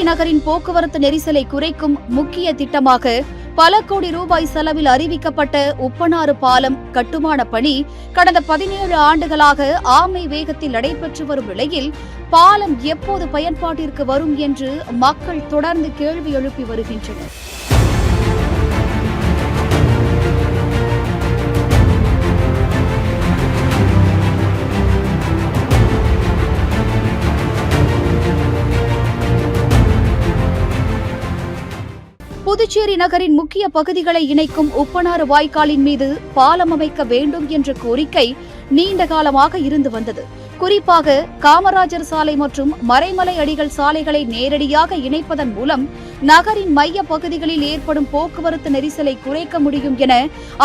நகரின் போக்குவரத்து நெரிசலை குறைக்கும் முக்கிய திட்டமாக பல கோடி ரூபாய் செலவில் அறிவிக்கப்பட்ட உப்பனாறு பாலம் கட்டுமான பணி கடந்த 17 ஆண்டுகளாக ஆமை வேகத்தில் நடைபெற்று வரும் நிலையில் பாலம் எப்போது பயன்பாட்டிற்கு வரும் என்று மக்கள் தொடர்ந்து கேள்வி எழுப்பி வருகின்றனர். புதுச்சேரி நகரின் முக்கிய பகுதிகளை இணைக்கும் உப்பனாறு வாய்க்காலின் மீது பாலம் அமைக்க வேண்டும் என்ற கோரிக்கை நீண்ட காலமாக இருந்து வந்தது. குறிப்பாக காமராஜர் சாலை மற்றும் மறைமலை அடிகள் சாலைகளை நேரடியாக இணைப்பதன் மூலம் நகரின் மைய பகுதிகளில் ஏற்படும் போக்குவரத்து நெரிசலை குறைக்க முடியும் என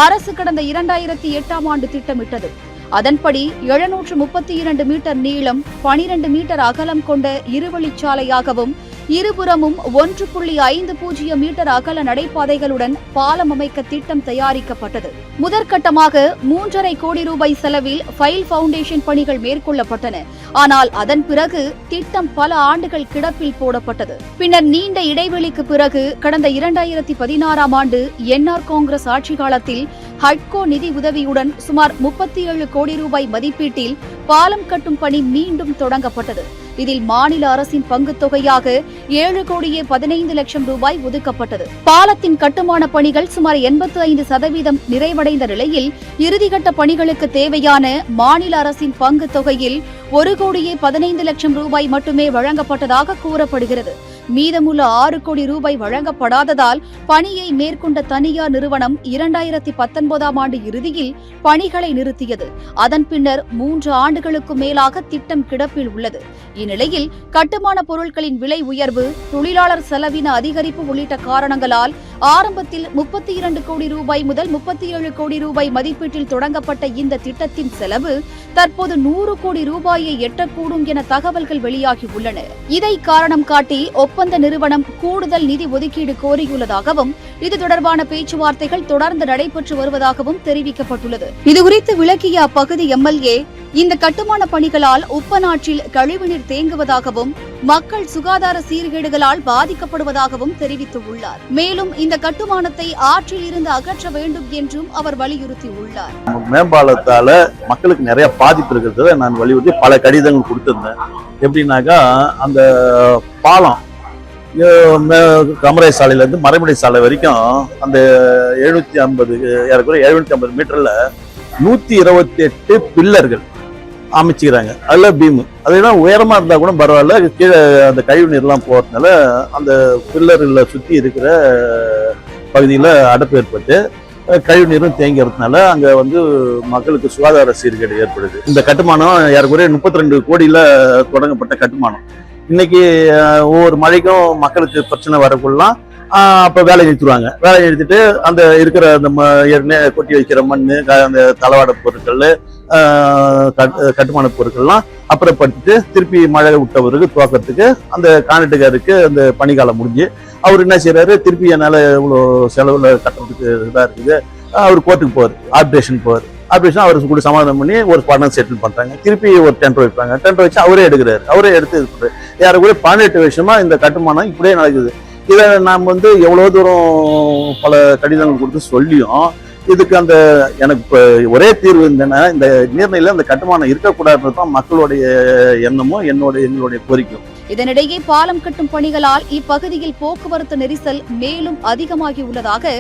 அரசு கடந்த 2008ஆம் ஆண்டு திட்டமிட்டது. அதன்படி 732 மீட்டர் நீளம் 12 மீட்டர் அகலம் கொண்ட இருவழிச்சாலையாகவும் இருபுறமும் 1.50 மீட்டர் அகல நடைபாதைகளுடன் பாலம் அமைக்க திட்டம் தயாரிக்கப்பட்டது. முதற்கட்டமாக 3.5 கோடி ரூபாய் செலவில் ஃபைல் பவுண்டேஷன் பணிகள் மேற்கொள்ளப்பட்டன. ஆனால் அதன் பிறகு திட்டம் பல ஆண்டுகள் கிடப்பில் போடப்பட்டது. பின்னர் நீண்ட இடைவெளிக்கு பிறகு கடந்த 2016ஆம் ஆண்டு என்ஆர் காங்கிரஸ் ஆட்சி காலத்தில் ஹட்கோ நிதி உதவியுடன் சுமார் 37 கோடி ரூபாய் மதிப்பீட்டில் பாலம் கட்டும் பணி மீண்டும் தொடங்கப்பட்டது. இதில் மாநில அரசின் பங்கு தொகையாக 7,15,00,000 ரூபாய் ஒதுக்கப்பட்டது. பாலத்தின் கட்டுமான பணிகள் சுமார் 85% நிறைவடைந்த நிலையில் இறுதிக்கட்ட பணிகளுக்கு தேவையான மாநில அரசின் பங்கு தொகையில் 1,15,00,000 ரூபாய் மட்டுமே வழங்கப்பட்டதாக கூறப்படுகிறது. மீதமுள்ள 6 கோடி ரூபாய் வழங்கப்படாததால் பணியை மேற்கொண்ட தனியார் நிறுவனம் 2019ஆம் ஆண்டு இறுதியில் பணிகளை நிறுத்தியது. அதன் பின்னர் 3 ஆண்டுகளுக்கு மேலாக திட்டம் கிடப்பில் உள்ளது. இந்நிலையில் கட்டுமான பொருட்களின் விலை உயர்வு, தொழிலாளர் செலவின அதிகரிப்பு உள்ளிட்ட காரணங்களால் ஆரம்பத்தில் 32 கோடி ரூபாய் முதல் 37 கோடி ரூபாய் மதிப்பீட்டில் தொடங்கப்பட்ட இந்த திட்டத்தின் செலவு தற்போது 100 கோடி ரூபாயை எட்டக்கூடும் என தகவல்கள் வெளியாகியுள்ளன. இதை காரணம் காட்டி ஒப்பந்த நிறுவனம் கூடுதல் நிதி ஒதுக்கீடு கோரியுள்ளதாகவும் இது தொடர்பான பேச்சுவார்த்தைகள் தொடர்ந்து நடைபெற்று வருவதாகவும் தெரிவிக்கப்பட்டுள்ளது. இதுகுறித்து விளக்கிய அப்பகுதி எம்எல்ஏ, இந்த கட்டுமான பணிகளால் உப்பனாற்றில் கழிவுநீர் தேங்குவதாகவும் மக்கள் சுகாதார சீர்கேடுகளால் பாதிக்கப்படுவதாகவும் தெரிவித்துள்ளார். மேலும் இந்த கட்டுமானத்தை ஆற்றில் இருந்து அகற்ற வேண்டும் என்றும் அவர் வலியுறுத்தியுள்ளார். மேம்பாலத்தால மக்களுக்கு நிறைய பாதிப்பு இருக்கிறத நான் வலியுறுத்தி பல கடிதங்கள் கொடுத்திருந்தேன். எப்படின்னாக்கா அந்த பாலம் கமரை சாலையில இருந்து மறைமலை சாலை வரைக்கும் அந்த 750 மீட்டர்ல 128 பில்லர்கள் அமைச்சுக்கிறாங்க. அதுல பீமு அதெல்லாம் உயரமா இருந்தா கூட பரவாயில்ல, கீழே அந்த கழிவு நீர்லாம் போறதுனால அந்த பில்லர்ல சுத்தி இருக்கிற பகுதியில அடைப்பு ஏற்பட்டு கழிவு நீரும் தேங்கிறதுனால அங்க மக்களுக்கு சுகாதார சீர்கேடு ஏற்படுது. இந்த கட்டுமானம் ஏறக்குறைய 32 கோடியில தொடங்கப்பட்ட கட்டுமானம். இன்னைக்கு ஒவ்வொரு மழைக்கும் மக்களுக்கு பிரச்சனை வரக்குள்ளலாம் அப்ப வேலை நிறுத்துவாங்க. வேலை நிறுத்திட்டு அந்த இருக்கிற அந்த கொட்டி வைக்கிற மண்ணு, அந்த தளவாட பொருட்கள், கட்டுமான பொருட்கள்லாம் அப்புறப்படுத்திட்டு திருப்பி மழை விட்டவருக்கு துவக்கிறதுக்கு அந்த கான்ட்ராக்டருக்கு அந்த பணிக்காலம் முடிஞ்சு அவர் என்ன செய்யறாரு, திருப்பி என்னால இவ்வளவு செலவுல கட்டுறதுக்கு இதா இருக்குது, அவர் கோர்ட்டுக்கு போவார், ஆர்பிட்ரேஷன் போவார். ஆர்பிட்ரேஷன் அவருக்கு கூட சமாதானம் பண்ணி ஒரு பணம் செட்டில் பண்றாங்க. திருப்பி ஒரு டெண்டர் வைப்பாங்க. டெண்டர் வச்சு அவரே எடுக்கிறாரு, அவரே எடுத்து இது பண்றாரு. யாருக்கூட 18 வருஷமா இந்த கட்டுமானம் இப்படியே நடக்குது. இதை நாம் எவ்வளவு தூரம் பல கடிதங்கள் கொடுத்து சொல்லியும் இதுக்கு எனக்கு இப்ப ஒரே தீர்வு இருந்தேன்னா இந்த நீர்நிலையில அந்த கட்டுமானம் இருக்கக்கூடாதுதான் மக்களுடைய எண்ணமும் எங்களுடைய கோரிக்கையும். இதனிடையே பாலம் கட்டும் பணிகளால் இப்பகுதியில் போக்குவரத்து நெரிசல் மேலும் அதிகமாகி உள்ளதாக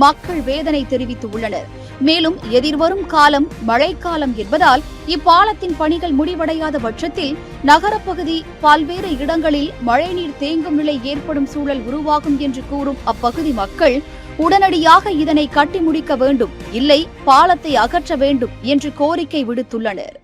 மக்கள் வேதனை தெரிவித்துள்ளனர். மேலும் எதிர்வரும் காலம் மழைக்காலம் என்பதால் இப்பாலத்தின் பணிகள் முடிவடையாத பட்சத்தில் நகரப்பகுதி பல்வேறு இடங்களில் மழைநீர் தேங்கும் நிலை ஏற்படும் சூழல் உருவாகும் என்று கூறும் அப்பகுதி மக்கள் உடனடியாக இதனை கட்டி முடிக்க வேண்டும், இல்லை பாலத்தை அகற்ற வேண்டும் என்று கோரிக்கை விடுத்துள்ளனர்.